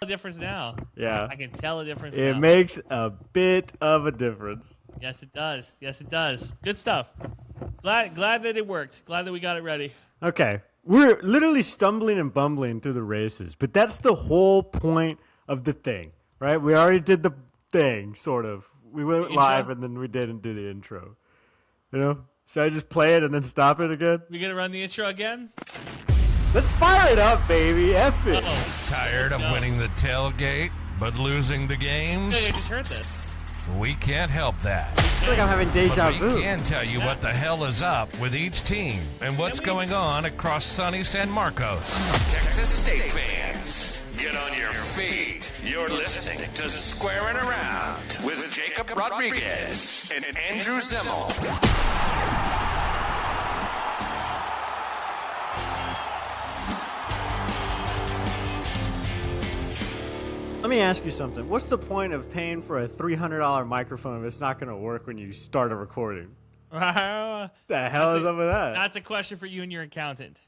A difference now. Yeah. I can tell a difference It now. makes a bit of a difference. Yes, it does. Yes, it does. Good stuff. Glad that it worked. Glad that we got it ready. Okay. We're literally stumbling and bumbling through the races, but that's the whole point of the thing, right? We already did the thing, sort of. We went live and then we didn't do the intro. You know? Should I just play it and then stop it again? We gonna run the intro again? Let's fire it up, baby. F it. Tired of winning the tailgate, but losing the games? I just heard this. We can't help that. I feel like I'm having deja But vu. we can tell you what the hell is up with each team and what's going on across sunny San Marcos. Texas State fans, get on your feet. You're listening to Squarin' Around with Jacob Rodriguez and Andrew Zimmel. Let me ask you something. What's the point of paying for a $300 microphone if it's not going to work when you start a recording? The hell is up with that? That's a question for you and your accountant.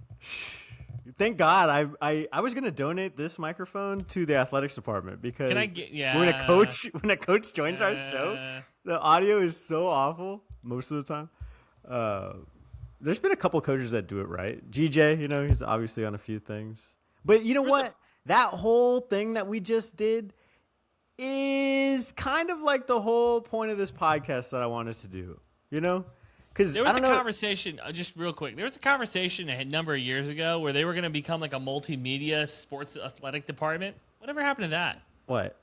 Thank God I was going to donate this microphone to the athletics department because when a coach joins our show, the audio is so awful most of the time. There's been a couple coaches that do it right. GJ, he's obviously on a few things. But you know what? That whole thing that we just did is kind of like the whole point of this podcast that I wanted to do, Because there was a conversation, just real quick. There was a conversation a number of years ago where they were going to become like a multimedia sports athletic department. Whatever happened to that? What?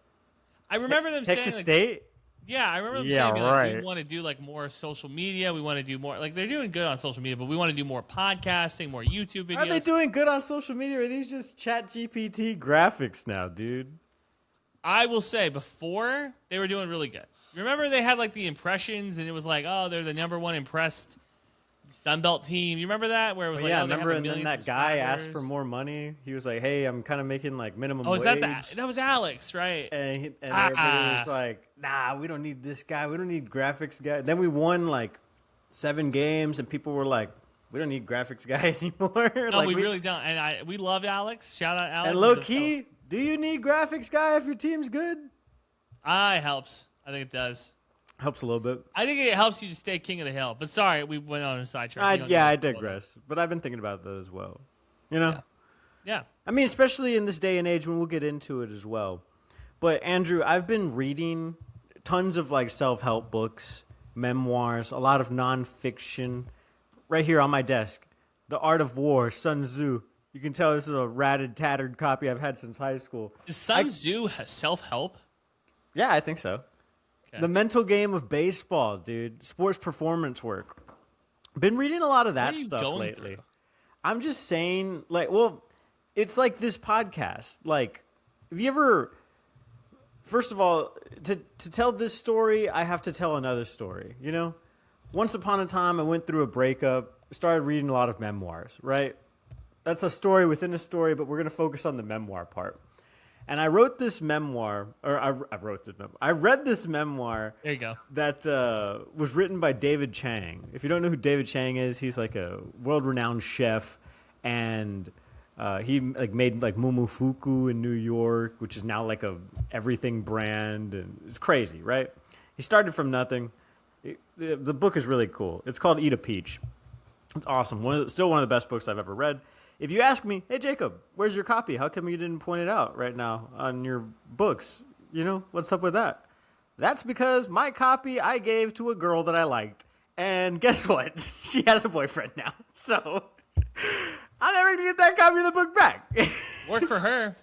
I remember them Texas saying State? Yeah, I remember them saying we want to do like more social media. We want to do more. Like they're doing good on social media, but we want to do more podcasting, more YouTube videos. Are they doing good on social media? Or are these just Chat GPT graphics now, dude? I will say before they were doing really good. Remember they had like the impressions, and it was like, oh, they're the number one impressed Sunbelt team. You remember that? Where it was yeah, oh, remember, and then that guy asked for more money. He was like, hey, I'm kind of making like minimum wage. Oh, is that was Alex, right? And everybody was like, nah, we don't need this guy. We don't need graphics guy. Then we won like 7 games, and people were like, we don't need graphics guy anymore. No, like, we really don't. And we love Alex. Shout out Alex. And low key, do you need graphics guy if your team's good? It helps. I think it does. Helps a little bit. I think it helps you to stay king of the hill. But sorry, we went on a sidetrack. I digress. But I've been thinking about that as well. Yeah. I mean, especially in this day and age when we'll get into it as well. But Andrew, I've been reading tons of like self-help books, memoirs, a lot of nonfiction. Right here on my desk, The Art of War, Sun Tzu. You can tell this is a ratted, tattered copy I've had since high school. Is Sun Tzu self-help? Yeah, I think so. Okay. The Mental Game of Baseball, dude. Sports performance work. Been reading a lot of that stuff lately. I'm just saying, it's like this podcast. Like, have you ever... First of all, to tell this story, I have to tell another story, Once upon a time, I went through a breakup, started reading a lot of memoirs, right? That's a story within a story, but we're going to focus on the memoir part. And I wrote this memoir, or I read this memoir. There you go. That was written by David Chang. If you don't know who David Chang is, he's like a world-renowned chef, and he made like Momofuku in New York, which is now like a everything brand, and it's crazy, right? He started from nothing. The book is really cool. It's called Eat a Peach. It's awesome. Still one of the best books I've ever read. If you ask me, hey, Jacob, where's your copy? How come you didn't point it out right now on your books? What's up with that? That's because my copy I gave to a girl that I liked. And guess what? She has a boyfriend now. So I'm never going to get that copy of the book back. Worked for her.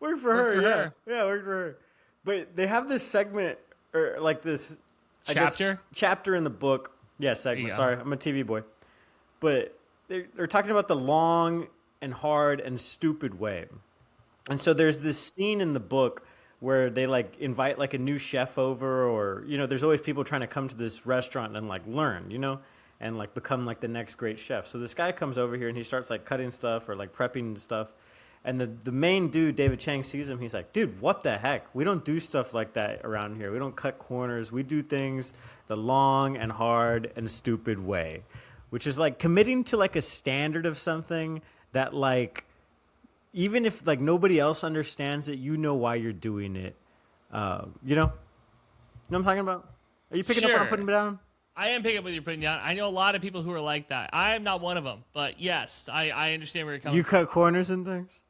Worked for her, yeah. Yeah, worked for her. But they have this segment, or like this... chapter in the book. Yeah, segment. Sorry, I'm a TV boy. But... They're talking about the long and hard and stupid way. And so there's this scene in the book where they like invite like a new chef over, or, there's always people trying to come to this restaurant and like learn, and like become like the next great chef. So this guy comes over here and he starts like cutting stuff or like prepping stuff. And the main dude, David Chang, sees him. He's like, dude, what the heck? We don't do stuff like that around here. We don't cut corners. We do things the long and hard and stupid way. Which is like committing to like a standard of something that like even if like nobody else understands it, you know why you're doing it. You know what I'm talking about? Are you picking up what I'm putting down? I am picking up what you're putting down. I know a lot of people who are like that. I am not one of them, but yes, I understand where you're coming from. You cut from. corners and things?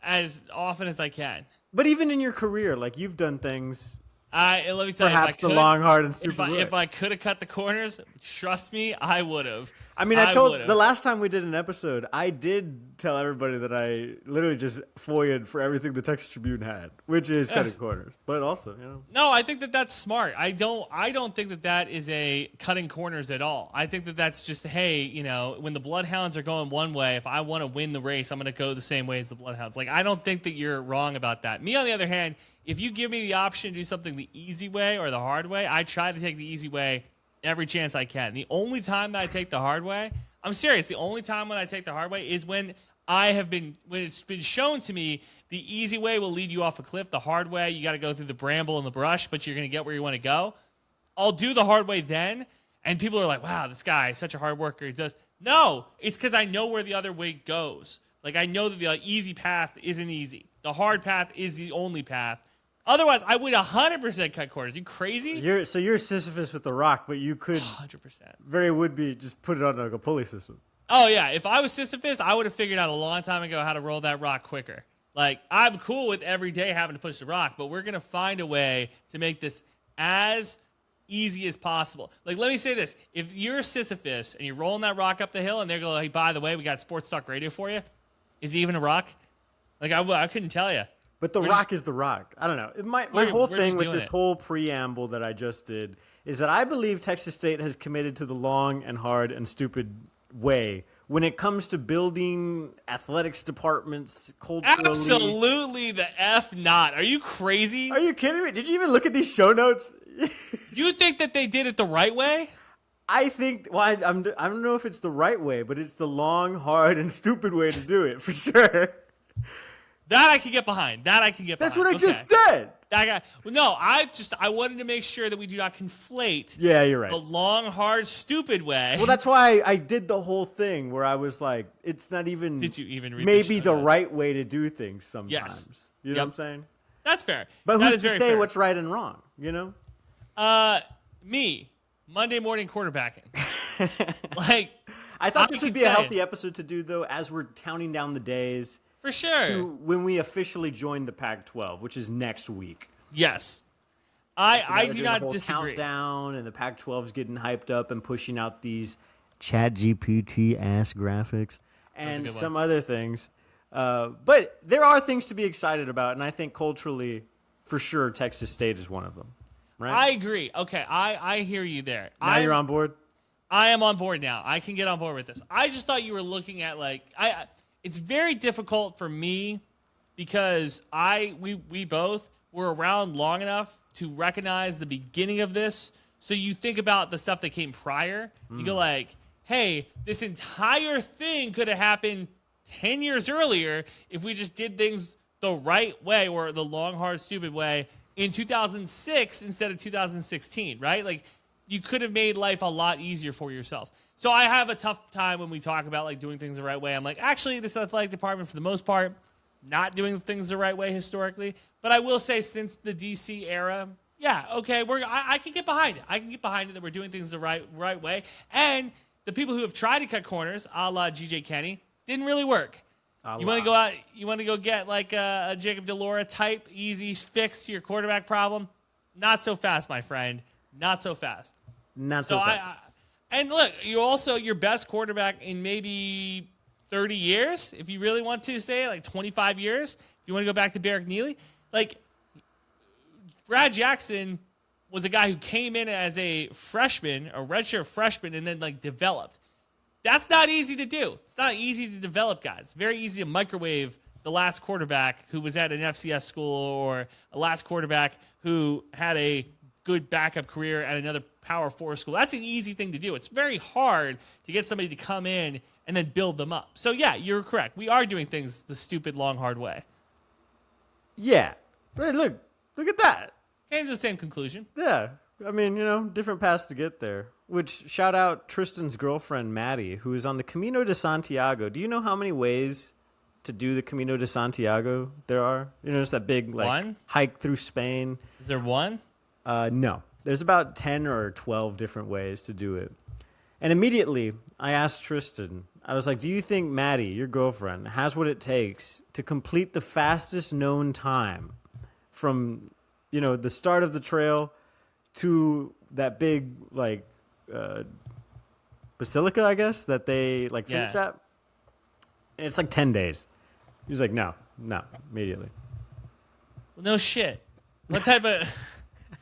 As often as I can. But even in your career, like you've done things. Let me tell you, perhaps the long, hard, and stupid way. If I could have cut the corners, trust me, I would have. I mean, I told the last time we did an episode, I did tell everybody that I literally just FOIA'd for everything the Texas Tribune had, which is cutting corners. But also, you know. No, I think that that's smart. I don't think that that is a cutting corners at all. I think that that's just, hey, you know, when the Bloodhounds are going one way, if I want to win the race, I'm going to go the same way as the Bloodhounds. Like, I don't think that you're wrong about that. Me, on the other hand, if you give me the option to do something the easy way or the hard way, I try to take the easy way every chance I can. The only time that I take the hard way, I'm serious, the only time when I take the hard way is when it's been shown to me the easy way will lead you off a cliff. The hard way, you got to go through the bramble and the brush, but you're going to get where you want to go. I'll do the hard way then, and people are like, wow, this guy is such a hard worker. He does. No, it's because I know where the other way goes. Like, I know that the easy path isn't easy. The hard path is the only path. Otherwise, I would 100% cut corners. You crazy? So you're Sisyphus with the rock, but you could 100% very would be just put it on like a pulley system. Oh, yeah. If I was Sisyphus, I would have figured out a long time ago how to roll that rock quicker. Like, I'm cool with every day having to push the rock, but we're going to find a way to make this as easy as possible. Like, let me say this. If you're Sisyphus and you're rolling that rock up the hill and they're going, hey, by the way, we got sports talk radio for you, is he even a rock? Like, I couldn't tell you. But the rock is the rock. I don't know. My whole thing with this whole preamble that I just did is that I believe Texas State has committed to the long and hard and stupid way when it comes to building athletics departments culturally. Absolutely the F not. Are you crazy? Are you kidding me? Did you even look at these show notes? You think that they did it the right way? I think, well, I don't know if it's the right way, but it's the long, hard, and stupid way to do it, for sure. That I can get behind. That's what I just said. I wanted to make sure that we do not conflate. Yeah, you're right. The long, hard, stupid way. Well, that's why I did the whole thing where I was like, it's not even. Did you even read maybe the right way to do things sometimes? Yes. You know what I'm saying? That's fair. But who's to say what's right and wrong? You know? Me, Monday morning quarterbacking. Like, I thought this would be a healthy episode to do though, as we're counting down the days. For sure. When we officially join the Pac-12, which is next week. Yes. I do not disagree. Countdown, and the Pac-12 is getting hyped up and pushing out these ChatGPT-ass graphics and some other things. But there are things to be excited about, and I think culturally, for sure, Texas State is one of them. Right? I agree. Okay, I hear you there. Now you're on board? I am on board now. I can get on board with this. I just thought you were looking at, like, it's very difficult for me because we both were around long enough to recognize the beginning of this. So you think about the stuff that came prior. You go like, hey, this entire thing could have happened 10 years earlier if we just did things the right way or the long, hard, stupid way in 2006 instead of 2016, right? Like, you could have made life a lot easier for yourself. So I have a tough time when we talk about like doing things the right way. I'm like, actually, this athletic department, for the most part, not doing things the right way historically. But I will say, since the DC era, yeah, okay, I can get behind it. I can get behind it that we're doing things the right way. And the people who have tried to cut corners, a la GJ Kenny, didn't really work. You want to go out? You want to go get like a Jacob DeLora type easy fix to your quarterback problem? Not so fast, my friend. Not so fast. Not so fast. And look, you're also your best quarterback in maybe 30 years, if you really want to say, like 25 years. If you want to go back to Barrick Neely, like Brad Jackson was a guy who came in as a freshman, a redshirt freshman, and then like developed. That's not easy to do. It's not easy to develop guys. It's very easy to microwave the last quarterback who was at an FCS school or a last quarterback who had a good backup career at another Power 4 school. That's an easy thing to do. It's very hard to get somebody to come in and then build them up. So, yeah, you're correct. We are doing things the stupid, long, hard way. Yeah. Hey, look at that. Came to the same conclusion. Yeah. I mean, you know, different paths to get there. Which, shout out Tristan's girlfriend, Maddie, who is on the Camino de Santiago. Do you know how many ways to do the Camino de Santiago there are. You know, it's that big hike through Spain. Is there one? No. There's about 10 or 12 different ways to do it. And immediately, I asked Tristan, I was like, do you think Maddie, your girlfriend, has what it takes to complete the fastest known time from, the start of the trail to that big, basilica, I guess, that they, finish at? And it's 10 days. He was like, no, immediately. Well, no shit. What type of...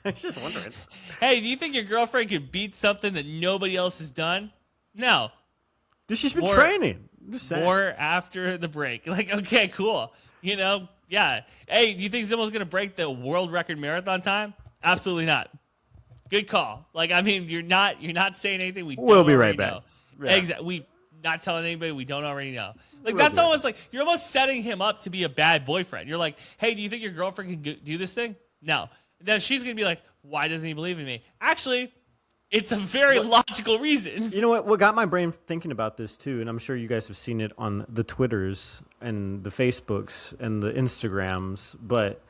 I was just wondering. Hey, do you think your girlfriend could beat something that nobody else has done? No. Dude, she's been training. Just saying. More after the break. Okay, cool. Yeah. Hey, do you think someone's going to break the world record marathon time? Absolutely not. Good call. You're not saying anything we'll be right back. Know. Yeah. Exactly. We not telling anybody we don't already know. That's almost you're almost setting him up to be a bad boyfriend. You're like, hey, do you think your girlfriend can do this thing? No. Then she's going to be like, why doesn't he believe in me? Actually, it's a very logical reason. You know what got my brain thinking about this too, and I'm sure you guys have seen it on the Twitters and the Facebooks and the Instagrams, but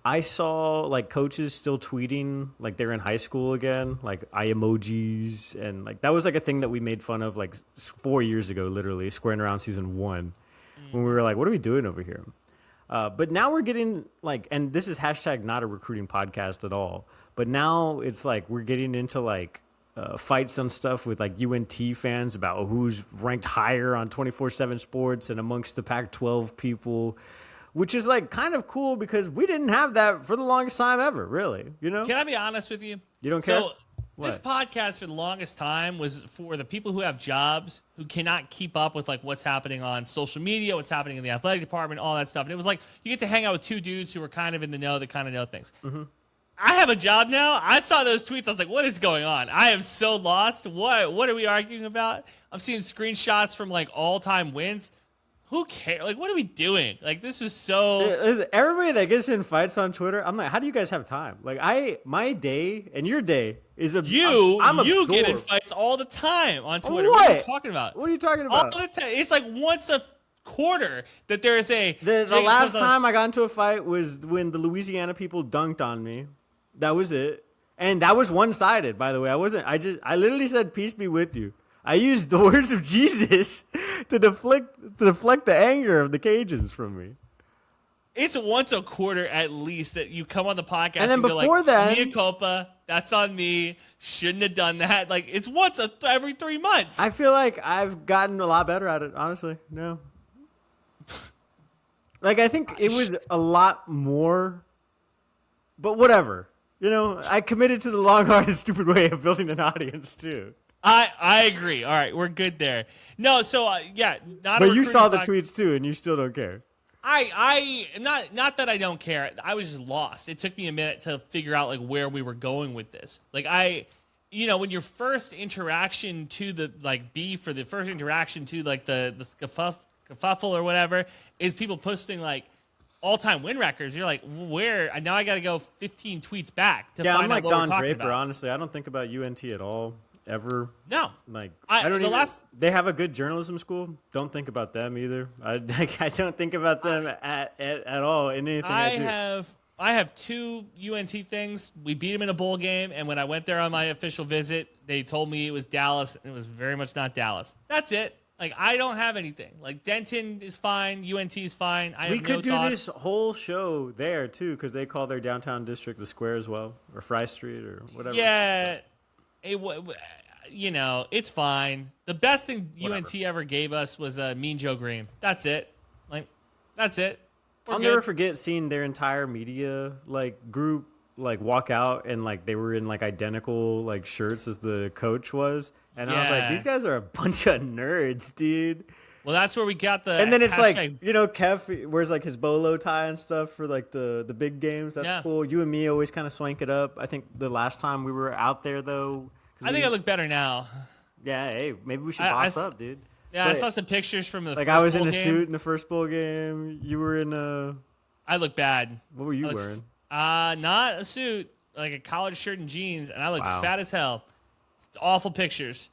I saw coaches still tweeting they're in high school again, eye emojis, and that was a thing that we made fun of 4 years ago, literally, Squaring Around season 1, when we were like, what are we doing over here? But now we're getting and this is hashtag not a recruiting podcast at all, but now it's we're getting into fights on stuff with UNT fans about who's ranked higher on 24/7 Sports and amongst the Pac-12 people, which is kind of cool because we didn't have that for the longest time ever, really. Can I be honest with you? You don't care? So, this podcast for the longest time was for the people who have jobs who cannot keep up with what's happening on social media, what's happening in the athletic department, all that stuff. And it was you get to hang out with two dudes who are kind of in the know that kind of know things. Mm-hmm. I have a job now. I saw those tweets. I was like, what is going on? I am so lost. What are we arguing about? I'm seeing screenshots from all-time wins. Who cares? What are we doing? This was so... Everybody that gets in fights on Twitter, I'm like, how do you guys have time? My day and your day is a... You get in fights all the time on Twitter. What are you talking about? What are you talking about? All the time. It's once a quarter that there is a... The last time I got into a fight was when the Louisiana people dunked on me. That was it. And that was one-sided, by the way. I literally said, peace be with you. I used the words of Jesus to deflect the anger of the Cajuns from me. It's once a quarter at least that you come on the podcast and then before that, mea culpa, that's on me, shouldn't have done that. It's once every 3 months. I feel like I've gotten a lot better at it, honestly. No. I think it was a lot more, but whatever. I committed to the long, hard, and stupid way of building an audience, too. I agree. All right, we're good there. No, so, yeah. But you saw the tweets, too, and you still don't care. Not that I don't care. I was just lost. It took me a minute to figure out, where we were going with this. When your first interaction to the, beef or the first interaction to, the scuffle or whatever is people posting, all-time win records. You're like, where? Now I got to go 15 tweets back to find out what Don we're talking Draper, about. honestly. I don't think about UNT at all, ever. No. I don't even... They have a good journalism school. Don't think about them either. I don't think about them at all in anything I have 2 UNT things. We beat them in a bowl game, and when I went there on my official visit, they told me it was Dallas, and it was very much not Dallas. That's it. I don't have anything. Denton is fine. UNT is fine. We could do this whole show there, too, because they call their downtown district the Square as well, or Fry Street, or whatever. Yeah. It's fine. The best thing UNT ever gave us was Mean Joe Green. That's it. That's it. I'll never forget seeing their entire media, group, walk out, and, they were in, identical, shirts as the coach was. And I was like, these guys are a bunch of nerds, dude. Well, that's where we got the... And then it's Kev wears, his bolo tie and stuff for, the big games. That's cool. You and me always kind of swank it up. I think the last time we were out there, though... I think I look better now. Yeah, hey, maybe we should boss up, dude. Yeah, I saw some pictures from the first I was in a game. suit in the first bowl game. You were in a... I look bad. What were you wearing? Not a suit, a collared shirt and jeans, and I look fat as hell. Awful pictures.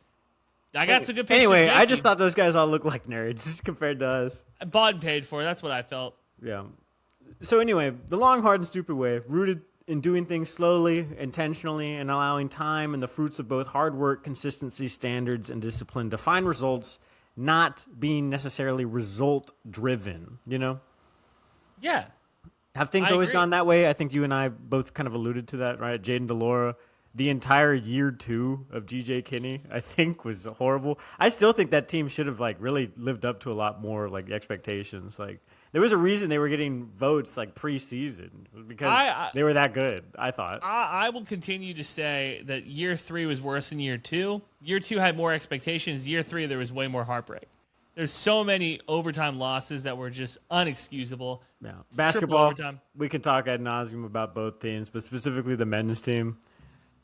I got some good pictures. Anyway, I just thought those guys all look like nerds compared to us. I bought and paid for. That's what I felt. Yeah. So anyway, the long, hard, and stupid way, rooted in doing things slowly, intentionally, and allowing time and the fruits of both hard work, consistency, standards, and discipline to find results, not being necessarily result-driven, you know? Yeah. Have things always gone that way? I think you and I both kind of alluded to that, right? Jaden DeLora, the entire year 2 of G.J. Kinney, I think, was horrible. I still think that team should have, like, really lived up to a lot more, like, expectations. Like, there was a reason they were getting votes, like, preseason, because they were that good, I thought. I will continue to say that year 3 was worse than year 2. Year 2 had more expectations. Year 3, there was way more heartbreak. There's so many overtime losses that were just unexcusable. Yeah. Basketball, we can talk ad nauseum about both teams, but specifically the men's team.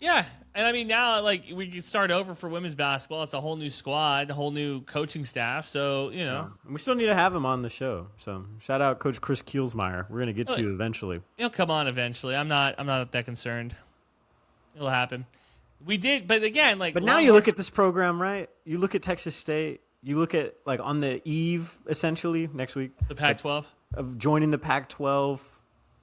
Yeah, and I mean now, like, we can start over for women's basketball. It's a whole new squad, a whole new coaching staff. So you know, we still need to have him on the show. So shout out Coach Chris Kielsmeyer. We're gonna get to you eventually. He'll come on eventually. I'm not that concerned. It'll happen. We did, but again, like. But now you look at this program, right? You look at Texas State. You look at, like, on the eve, essentially, next week. The Pac-12? Of joining the Pac-12,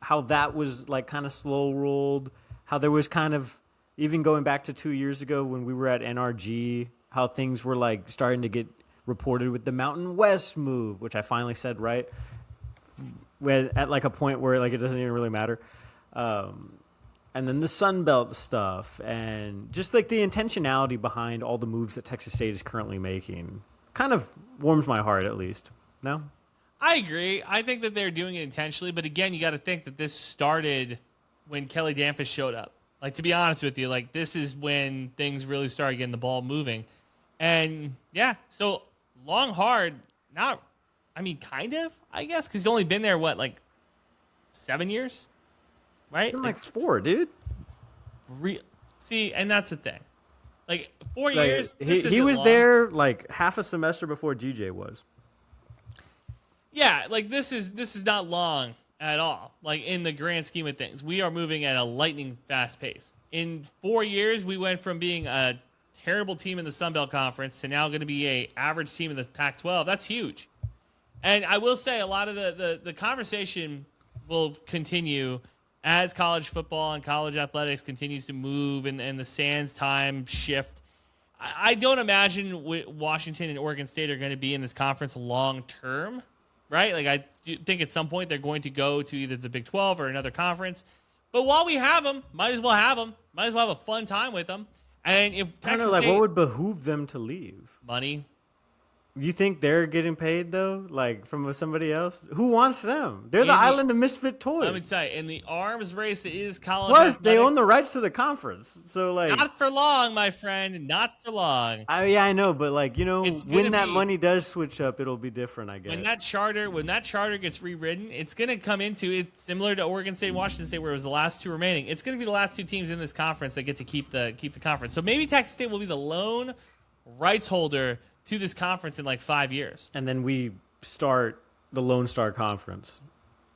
how that was, like, kind of slow-rolled, how there was kind of, even going back to 2 years ago when we were at NRG, how things were, like, starting to get reported with the Mountain West move, which I finally said right, at, like, a point where, like, it doesn't even really matter. And then the Sun Belt stuff, and just, like, the intentionality behind all the moves that Texas State is currently making kind of warms my heart, at least. No? I agree. I think that they're doing it intentionally, but again, you got to think that this started when Kelly Damphus showed up. Like, to be honest with you, like, this is when things really started getting the ball moving. And, yeah, so long, hard, not, I mean, kind of, I guess, because he's only been there, what, like 7 years? Right? It's been like 4, dude. See, and that's the thing. Like, 4 years. He was there like half a semester before GJ was. Yeah, like this is not long at all. Like, in the grand scheme of things, we are moving at a lightning fast pace. In 4 years, we went from being a terrible team in the Sun Belt Conference to now going to be a average team in the Pac-12. That's huge. And I will say a lot of the conversation will continue as college football and college athletics continues to move and the sands time shift. I don't imagine Washington and Oregon State are going to be in this conference long term, right? Like, I think at some point they're going to go to either the Big 12 or another conference. But while we have them, might as well have them. Might as well have a fun time with them. And if Texas I don't know, like, State, what would behoove them to leave? money. You think they're getting paid, though, like, from somebody else? Who wants them? They're the island of misfit toys. Let me tell you, in the arms race that is college Plus, athletics, they own the rights to the conference. So, like, not for long, my friend. Not for long. Yeah, I know, but, like, you know, when that money does switch up, it'll be different, I guess. When that charter gets rewritten, it's going to come into it similar to Oregon State, Washington State, where it was the last two remaining. It's going to be the last two teams in this conference that get to keep the conference. So maybe Texas State will be the lone rights holder to this conference in like 5 years. And then we start the Lone Star Conference.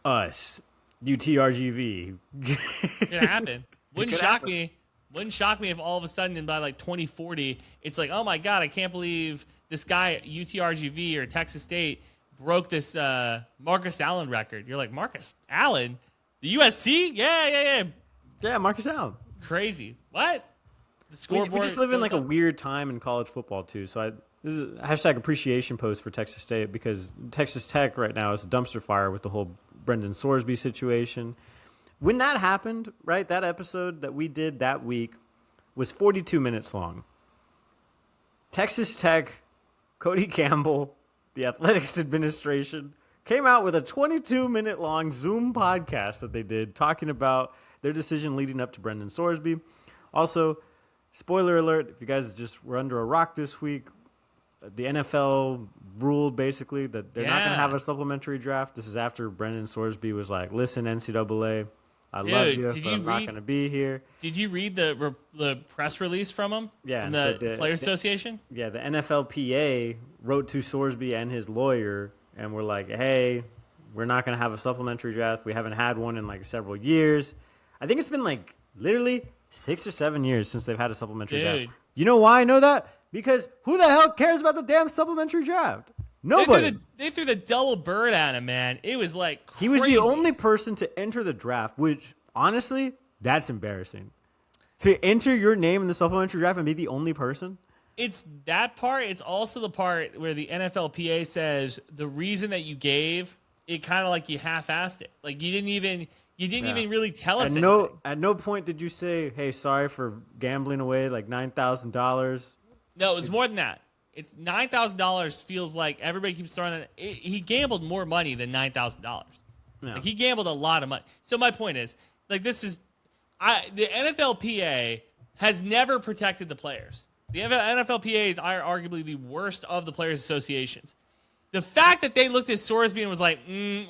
Us. UTRGV. It's going to happen. Wouldn't shock me if all of a sudden by like 2040, it's like, oh my God, I can't believe this guy at UTRGV or Texas State broke this Marcus Allen record. You're like, Marcus Allen? The USC? Yeah. Yeah, Marcus Allen. Crazy. What? The scoreboard. We just live in like a weird time in college football too. So this is a hashtag appreciation post for Texas State, because Texas Tech right now is a dumpster fire with the whole Brendan Sorsby situation. When that happened, right, that episode that we did that week was 42 minutes long. Texas Tech, Cody Campbell, the athletics administration, came out with a 22-minute long Zoom podcast that they did talking about their decision leading up to Brendan Sorsby. Also, spoiler alert, if you guys just were under a rock this week, the NFL ruled basically that they're not going to have a supplementary draft. This is after Brendan Sorsby was like, listen, NCAA, I love you, but I'm not going to be here. Did you read the press release from him? Yeah. From the Players Association? Yeah, the NFLPA wrote to Sorsby and his lawyer and were like, hey, we're not going to have a supplementary draft. We haven't had one in like several years. I think it's been like literally 6 or 7 years since they've had a supplementary draft. You know why I know that? Because who the hell cares about the damn supplementary draft? Nobody. They threw the double bird at him, man. It was like crazy. He was the only person to enter the draft, which, honestly, that's embarrassing. To enter your name in the supplementary draft and be the only person? It's that part. It's also the part where the NFLPA says the reason that you gave, it kind of like you half-assed it. Like you didn't even really tell us anything. At no point did you say, hey, sorry for gambling away like $9,000. No, it was more than that. It's $9,000 feels like everybody keeps throwing it. He gambled more money than $9,000. Yeah. Like he gambled a lot of money. So my point is, like the NFLPA has never protected the players. The NFLPA is arguably the worst of the players' associations. The fact that they looked at Sorsby and was like,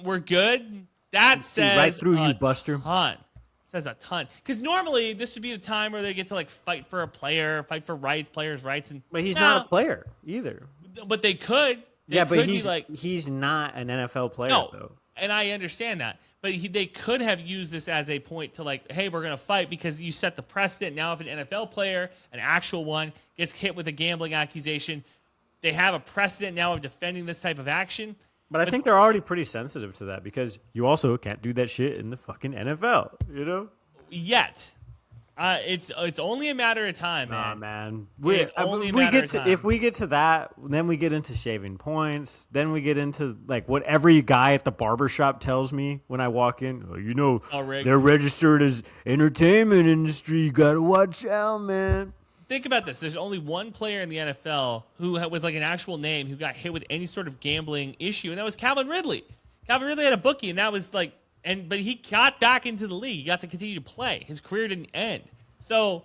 we're good, that says right through you, Buster. Ton. Says a ton. Because normally this would be the time where they get to like fight for a player, fight for players' rights. But he's not a player either. But they could. But he's not an NFL player, though. And I understand that. But they could have used this as a point to like, hey, we're going to fight because you set the precedent. Now if an NFL player, an actual one, gets hit with a gambling accusation, they have a precedent now of defending this type of action. But I think they're already pretty sensitive to that because you also can't do that shit in the fucking NFL, you know? Yet. It's only a matter of time, man. Nah, man. If we get to that, then we get into shaving points. Then we get into like what every guy at the barbershop tells me when I walk in. Oh, they're registered as entertainment industry. You got to watch out, man. Think about this. There's only one player in the NFL who was like an actual name who got hit with any sort of gambling issue, and that was Calvin Ridley. Calvin Ridley had a bookie, and that was like, but he got back into the league. He got to continue to play. His career didn't end. So,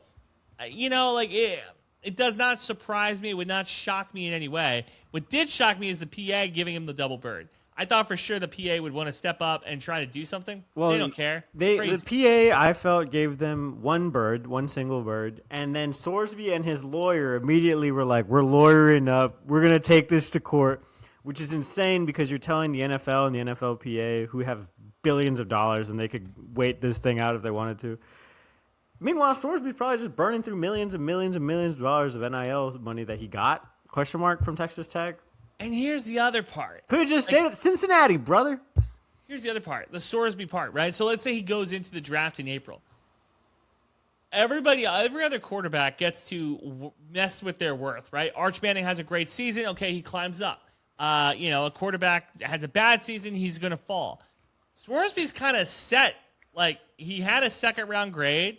it does not surprise me. It would not shock me in any way. What did shock me is the PA giving him the double bird. I thought for sure the PA would want to step up and try to do something. Well, they don't care. The PA, I felt, gave them one single bird, and then Sorsby and his lawyer immediately were like, we're lawyering up. We're going to take this to court, which is insane because you're telling the NFL and the NFLPA, who have billions of dollars, and they could wait this thing out if they wanted to. Meanwhile, Sorsby's probably just burning through millions and millions and millions of dollars of NIL money that he got, from Texas Tech. And here's the other part. Could have just stayed at Cincinnati, brother. Here's the other part, the Sorsby part, right? So let's say he goes into the draft in April. Every other quarterback gets to mess with their worth, right? Arch Manning has a great season. Okay, he climbs up. A quarterback has a bad season, he's going to fall. Sorsby's kind of set. Like, he had a second-round grade.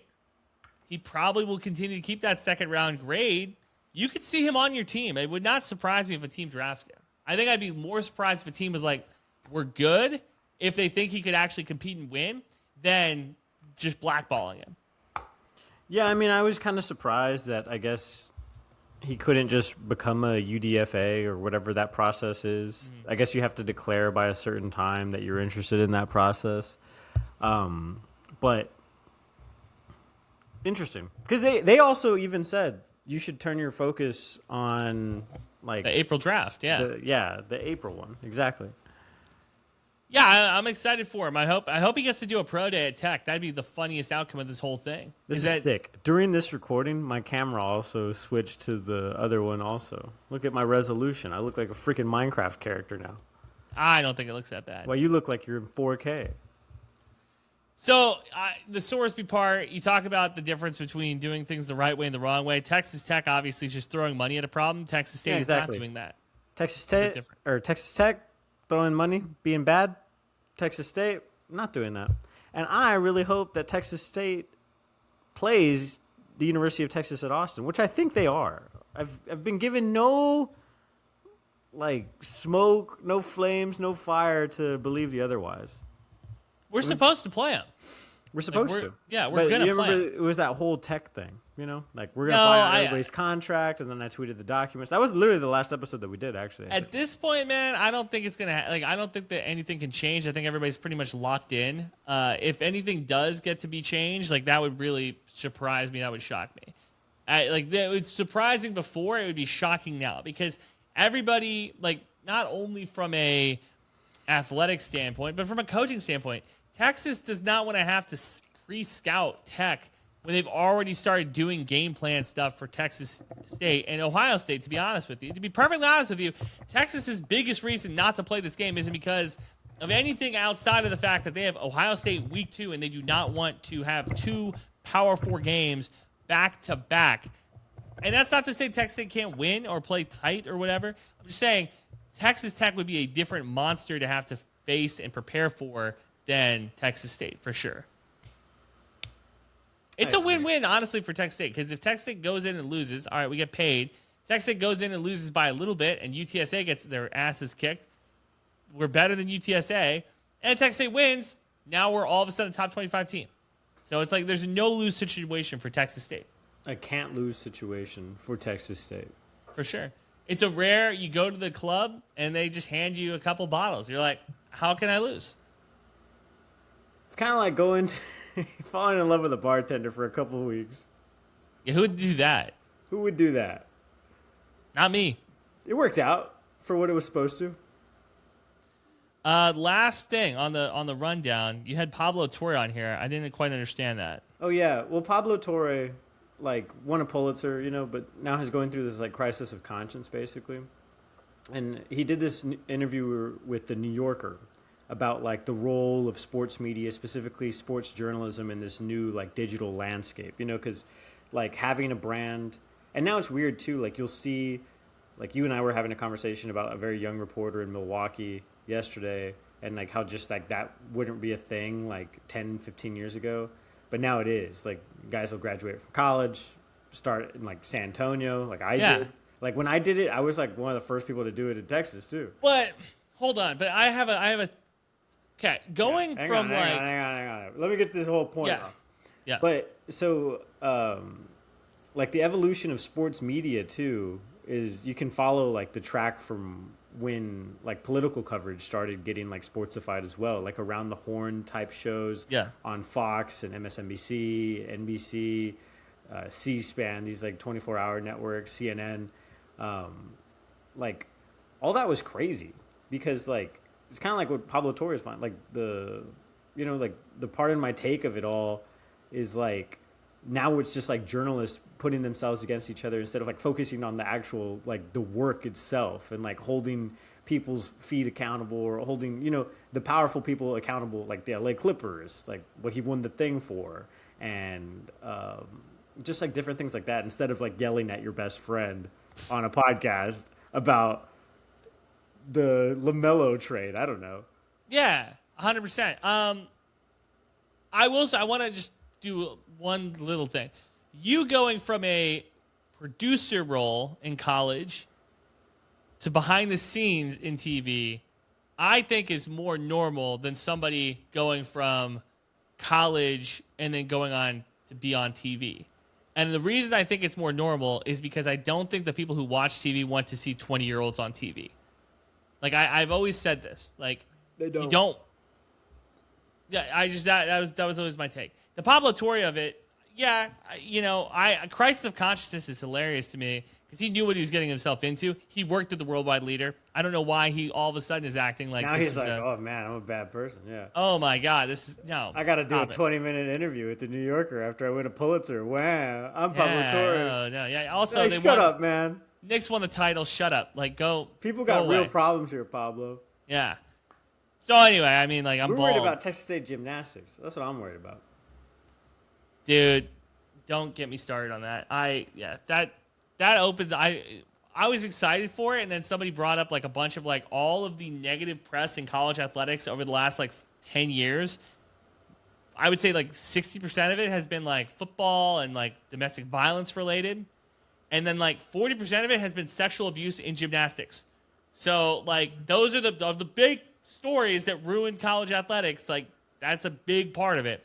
He probably will continue to keep that second-round grade. You could see him on your team. It would not surprise me if a team drafted him. I think I'd be more surprised if a team was like, we're good, if they think he could actually compete and win, than just blackballing him. Yeah, I mean, I was kind of surprised that I guess he couldn't just become a UDFA or whatever that process is. I guess you have to declare by a certain time that you're interested in that process. But interesting. Because they also even said you should turn your focus on like the April draft, the April one, exactly. Yeah, I'm excited for him. I hope he gets to do a pro day at Tech. That'd be the funniest outcome of this whole thing. This is sick. During this recording, my camera also switched to the other one also. Look at my resolution. I look like a freaking Minecraft character now. I don't think it looks that bad. Well, you look like you're in 4K. So the Sorsby part, you talk about the difference between doing things the right way and the wrong way. Texas Tech obviously is just throwing money at a problem. Texas State is not doing that. Texas Tech throwing money, being bad. Texas State not doing that. And I really hope that Texas State plays the University of Texas at Austin, which I think they are. I've been given no smoke, no flames, no fire to believe the otherwise. We're supposed to play them. We're supposed to. Yeah, we're going to play them. It was that whole Tech thing, we're going to buy out everybody's contract, and then I tweeted the documents. That was literally the last episode that we did, actually. At this point, man, I don't think it's going to I don't think that anything can change. I think everybody's pretty much locked in. If anything does get to be changed, that would really surprise me. That would shock me. It was surprising before. It would be shocking now because everybody, not only from a athletic standpoint, but from a coaching standpoint, Texas does not want to have to pre-scout Tech when they've already started doing game plan stuff for Texas State and Ohio State, to be honest with you. To be perfectly honest with you, Texas's biggest reason not to play this game isn't because of anything outside of the fact that they have Ohio State week 2 and they do not want to have 2 Power 4 games back to back. And that's not to say Texas State can't win or play tight or whatever. I'm just saying Texas Tech would be a different monster to have to face and prepare for than Texas State, for sure. It's a win-win, honestly, for Texas State, because if Texas State goes in and loses, all right, we get paid. Texas State goes in and loses by a little bit, and UTSA gets their asses kicked. We're better than UTSA. And Texas State wins. Now we're all of a sudden a top 25 team. So it's like there's a no-lose situation for Texas State. A can't-lose situation for Texas State. For sure. It's a rare, you go to the club, and they just hand you a couple bottles. You're like, how can I lose? It's kind of like going to... falling in love with a bartender for a couple of weeks. Yeah, who would do that? Who would do that? Not me. It worked out for what it was supposed to. Last thing on the rundown, you had Pablo Torre on here. I didn't quite understand that. Oh yeah, well Pablo Torre won a Pulitzer, but now he's going through this crisis of conscience basically. And he did this interview with the New Yorker about the role of sports media, specifically sports journalism in this new digital landscape, because having a brand, and now it's weird too, you'll see, you and I were having a conversation about a very young reporter in Milwaukee yesterday, and how just that wouldn't be a thing 10, 15 years ago, but now it is. Guys will graduate from college, start in San Antonio, I did. When I did it, I was one of the first people to do it in Texas too. But hold on, but I have a okay, going hang from on. Let me get this whole point off. Yeah. But so the evolution of sports media too is you can follow the track from when political coverage started getting sportsified as well, around the horn type shows on Fox and MSNBC, NBC, C-SPAN, these 24-hour networks, CNN, all that was crazy because it's kind of like what Pablo Torre is fine. The part in my take of it all is now it's just journalists putting themselves against each other instead of focusing on the actual the work itself and holding people's feet accountable or holding the powerful people accountable, the LA Clippers, what he won the thing for, and just different things like that instead of yelling at your best friend on a podcast about the LaMelo trade. I don't know. Yeah, 100%. I want to just do one little thing. You going from a producer role in college to behind the scenes in TV, I think is more normal than somebody going from college and then going on to be on TV. And the reason I think it's more normal is because I don't think the people who watch TV want to see 20-year-olds on TV. I've always said this. They don't. You don't. Yeah, that was always my take. The Pablo Torre of it, yeah, Crisis of Consciousness is hilarious to me because he knew what he was getting himself into. He worked at the worldwide leader. I don't know why he all of a sudden is acting like now he's oh man, I'm a bad person. Yeah. Oh my God, this is no. I got to do a 20-minute interview with the New Yorker after I win a Pulitzer. Wow, I'm Pablo Torre. No, yeah. Also, shut up, man. Knicks won the title. Shut up. Go. People got real problems here, Pablo. Yeah. So anyway, I mean, I'm worried about Texas State gymnastics. That's what I'm worried about. Dude, don't get me started on that. That opened. I was excited for it, and then somebody brought up a bunch of all of the negative press in college athletics over the last 10 years. I would say 60% of it has been football and domestic violence related. And then 40% of it has been sexual abuse in gymnastics. So those are the big stories that ruined college athletics. That's a big part of it.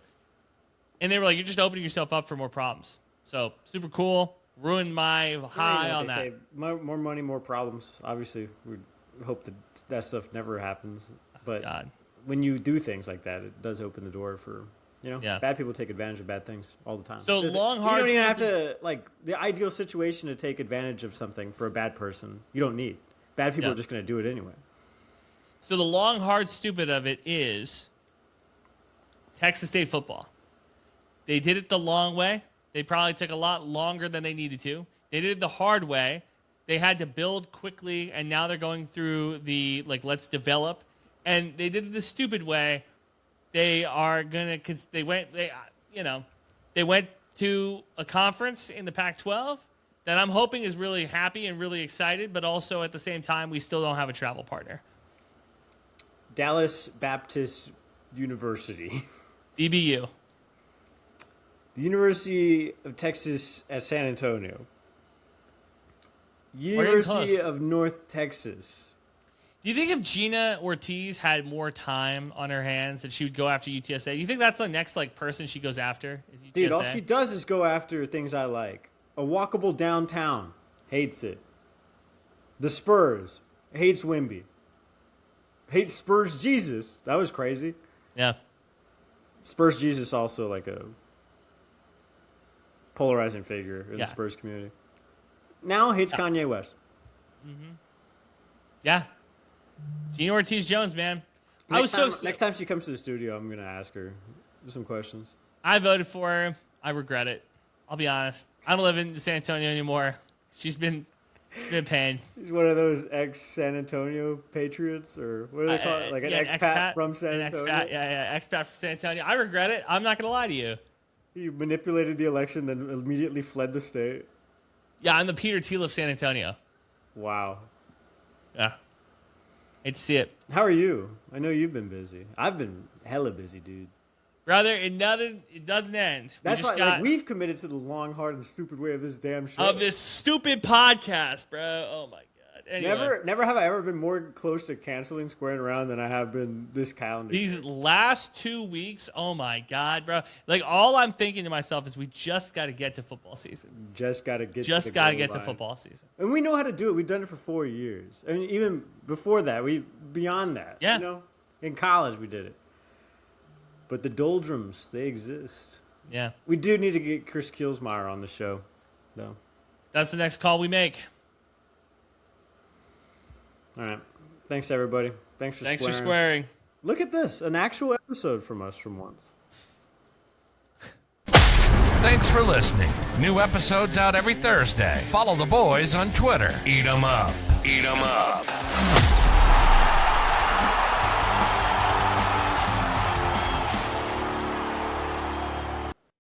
And they were you're just opening yourself up for more problems. So super cool. Ruined my high on that. Say, more money, more problems. Obviously, we hope that stuff never happens. But when you do things like that, it does open the door for bad people take advantage of bad things all the time. So long, hard. You don't even have to the ideal situation to take advantage of something for a bad person. You don't need. Bad people are just going to do it anyway. So the long, hard, stupid of it is Texas State football. They did it the long way. They probably took a lot longer than they needed to. They did it the hard way. They had to build quickly, and now they're going through the, like, let's develop. And they did it the stupid way. They went to a conference in the Pac-12 that I'm hoping is really happy and really excited, but also at the same time, we still don't have a travel partner. Dallas Baptist University. DBU. The University of Texas at San Antonio. University of North Texas. Do you think if Gina Ortiz had more time on her hands that she would go after UTSA? Do you think that's the next person she goes after? Is UTSA? Dude, all she does is go after things I like. A walkable downtown. Hates it. The Spurs. Hates Wemby. Hates Spurs Jesus. That was crazy. Yeah. Spurs Jesus also like a polarizing figure in the Spurs community. Now hates Kanye West. Mm-hmm. Yeah. Gina Ortiz-Jones, man. Next time she comes to the studio, I'm going to ask her some questions. I voted for her. I regret it. I'll be honest. I don't live in San Antonio anymore. She's been a pain. He's one of those ex-San Antonio Patriots, or what do they call it? Like an expat from San Antonio? Expat from San Antonio. I regret it. I'm not going to lie to you. He manipulated the election, then immediately fled the state. Yeah, I'm the Peter Thiel of San Antonio. Wow. Yeah. Hate to see it. How are you? I know you've been busy. I've been hella busy, dude. Brother, it doesn't end. That's why we've committed to the long, hard, and stupid way of this damn show. Of this stupid podcast, bro. Oh, my God. Anyway. Never have I ever been more close to canceling Squarin Around than I have been this calendar. These last 2 weeks, oh, my God, bro. Like, all I'm thinking to myself is we just got to get to football season. Just got to get to football season. And we know how to do it. We've done it for 4 years. I mean, even before that, beyond that. Yeah. You know? In college, we did it. But the doldrums, they exist. Yeah. We do need to get Chris Kielsmeyer on the show, though. That's the next call we make. All right. Thanks, everybody. Thanks for squaring. Look at this. An actual episode from us from once. Thanks for listening. New episodes out every Thursday. Follow the boys on Twitter. Eat 'em up. Eat 'em up.